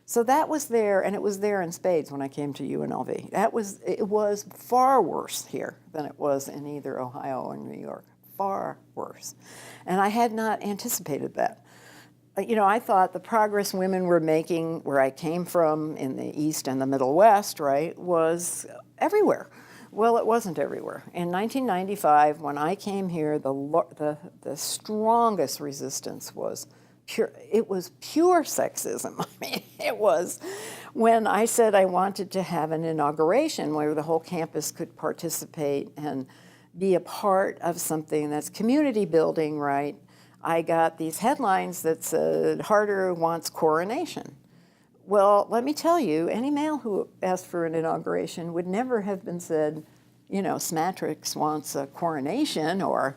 So that was there, and it was there in spades when I came to UNLV. It was far worse here than it was in either Ohio or New York, far worse. And I had not anticipated that. You know, I thought the progress women were making where I came from in the East and the Middle West, right, was everywhere. Well, it wasn't everywhere. In 1995, when I came here, the strongest resistance was pure. It was pure sexism. I mean, it was when I said I wanted to have an inauguration where the whole campus could participate and be a part of something that's community building, right? I got these headlines that said, Harder wants coronation. Well, let me tell you, any male who asked for an inauguration would never have been said, you know, Smatrix wants a coronation or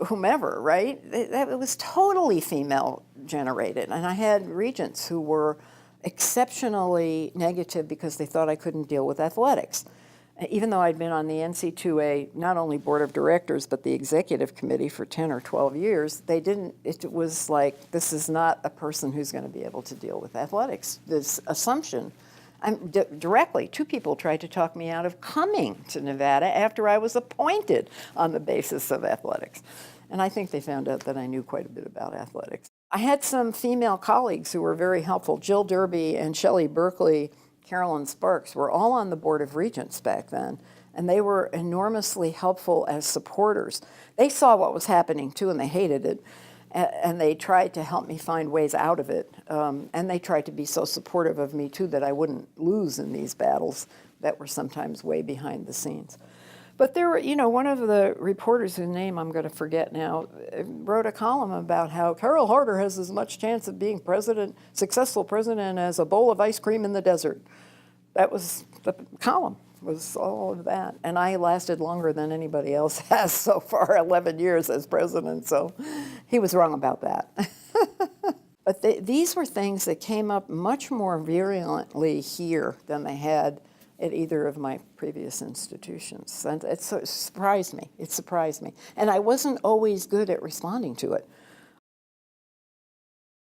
whomever, right? It was totally female generated. And I had regents who were exceptionally negative because they thought I couldn't deal with athletics. Even though I'd been on the NC2A, not only board of directors, but the executive committee for 10 or 12 years, they didn't, it was like, this is not a person who's going to be able to deal with athletics. This assumption, directly, 2 people tried to talk me out of coming to Nevada after I was appointed on the basis of athletics. And I think they found out that I knew quite a bit about athletics. I had some female colleagues who were very helpful. Jill Derby and Shelley Berkeley, Carolyn Sparks were all on the Board of Regents back then, and they were enormously helpful as supporters. They saw what was happening too, and they hated it, and they tried to help me find ways out of it, and they tried to be so supportive of me too that I wouldn't lose in these battles that were sometimes way behind the scenes. But there were, you know, one of the reporters whose name I'm going to forget now wrote a column about how Carol Harder has as much chance of being successful president as a bowl of ice cream in the desert. That was the column, was all of that. And I lasted longer than anybody else has so far, 11 years as president, so he was wrong about that. But these were things that came up much more virulently here than they had at either of my previous institutions. And it surprised me. It surprised me. And I wasn't always good at responding to it.